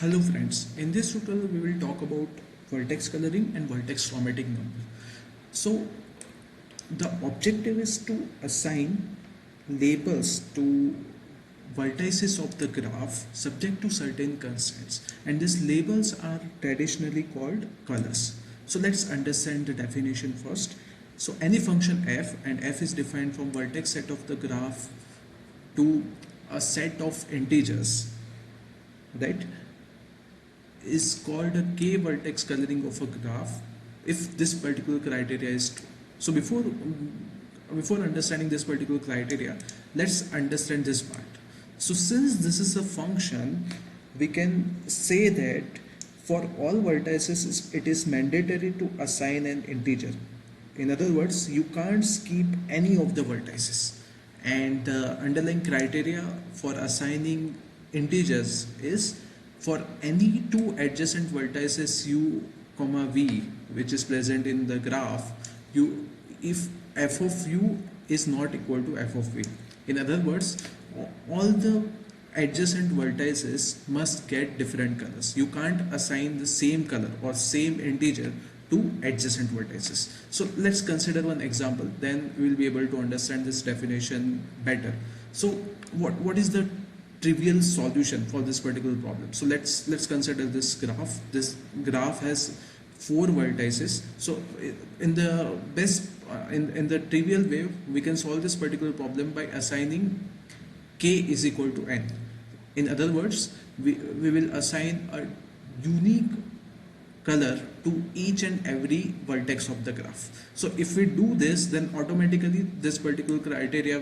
Hello friends, in this tutorial we will talk about vertex coloring and vertex chromatic number. So the objective is to assign labels to vertices of the graph subject to certain constraints, and these labels are traditionally called colors. So let's understand the definition first. So any function f, and f is defined from vertex set of the graph to a set of integers, right, is called a k vertex coloring of a graph if this particular criteria is true. So before understanding this particular criteria, let's understand this part. So since this is a function, we can say that for all vertices it is mandatory to assign an integer. In other words, you can't skip any of the vertices, and the underlying criteria for assigning integers is for any two adjacent vertices u comma v which is present in the graph, you if f of u is not equal to f of v. In other words, all the adjacent vertices must get different colors. You can't assign the same color or same integer to adjacent vertices. So let's consider one example, then we will be able to understand this definition better. So what is the trivial solution for this particular problem? So let's consider this graph. This graph has four vertices. So in the best in the trivial way, we can solve this particular problem by assigning k is equal to n. In other words, we will assign a unique color to each and every vertex of the graph. So if we do this, then automatically this particular criteria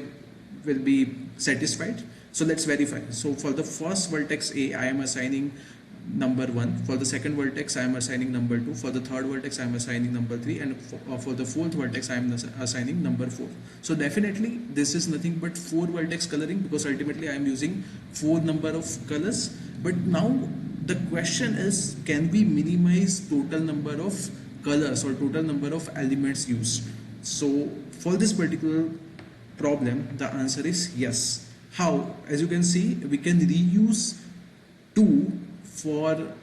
will be satisfied. So let's verify. So for the first vertex a, I am assigning number 1. For the second vertex I am assigning number 2. For the third vertex I am assigning number 3, and for the fourth vertex I am assigning number 4. So definitely this is nothing but 4 vertex coloring, because ultimately I am using 4 number of colors. But now the question is, can we minimize total number of colors or total number of elements used? So for this particular problem, the answer is yes. How? As you can see, we can reuse 2 for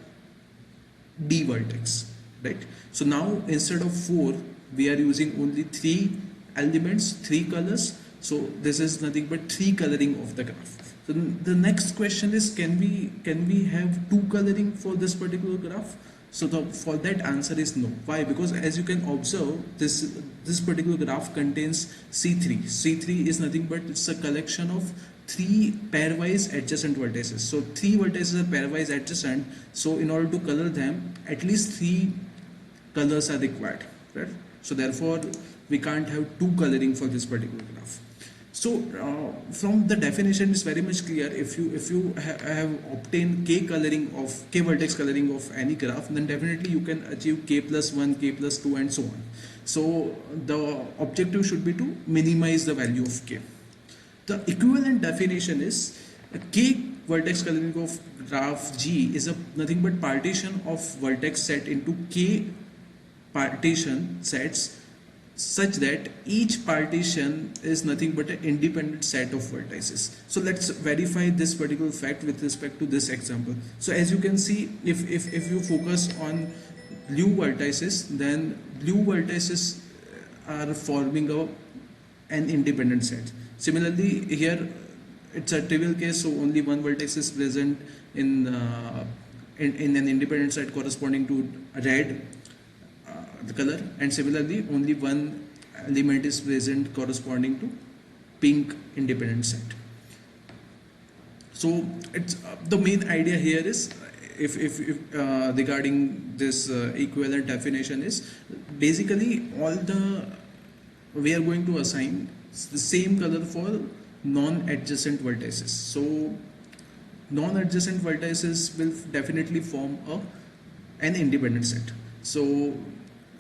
D vertex, right? So now instead of 4, we are using only 3 elements, 3 colors. So this is nothing but 3 coloring of the graph. So the next question is, can we have 2 coloring for this particular graph? So for that answer is no. Why? Because as you can observe, this particular graph contains C3. C3 is nothing but it's a collection of 3 pairwise adjacent vertices. So 3 vertices are pairwise adjacent. So in order to color them, at least 3 colors are required, right? So therefore, we can't have 2 coloring for this particular graph. So from the definition, it's very much clear. If you have obtained k vertex coloring of any graph, then definitely you can achieve k plus 1, k plus 2, and so on. So the objective should be to minimize the value of k. The equivalent definition is a k vertex coloring of graph G is nothing but partition of vertex set into k partition sets, such that each partition is nothing but an independent set of vertices. So let's verify this particular fact with respect to this example. So as you can see, if you focus on blue vertices, then blue vertices are forming an independent set. Similarly, here it's a trivial case, so only one vertex is present in an independent set corresponding to red, the color, and similarly only one element is present corresponding to pink independent set. So it's the main idea here is, if regarding this equivalent definition, is basically we are going to assign the same color for non-adjacent vertices. So non-adjacent vertices will definitely form an independent set. So,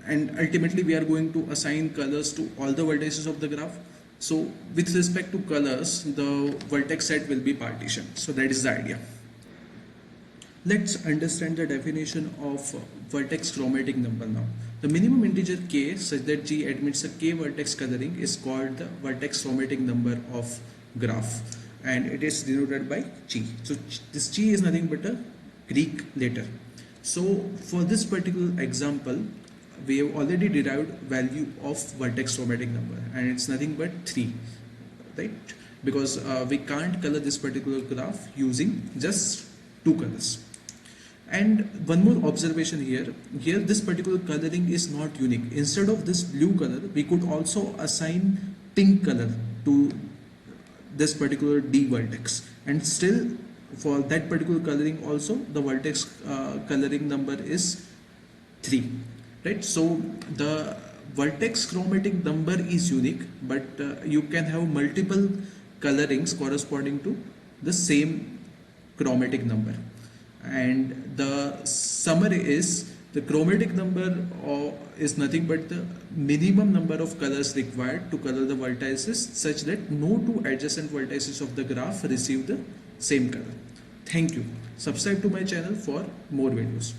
and ultimately we are going to assign colors to all the vertices of the graph. So with respect to colors, the vertex set will be partitioned. So that is the idea. Let's understand the definition of vertex chromatic number now. The minimum integer k such that G admits a k vertex coloring is called the vertex chromatic number of graph, and it is denoted by G. So this G is nothing but a Greek letter. So for this particular example, we have already derived value of vertex chromatic number, and it's nothing but 3, right? Because we can't color this particular graph using just two colors. And one more observation here this particular coloring is not unique. Instead of this blue color, we could also assign pink color to this particular D vertex, and still for that particular coloring also the vertex coloring number is 3, right? So the vertex chromatic number is unique, but you can have multiple colorings corresponding to the same chromatic number. And the summary is the chromatic number is nothing but the minimum number of colors required to color the vertices such that no two adjacent vertices of the graph receive the same color. Thank you. Subscribe to my channel for more videos.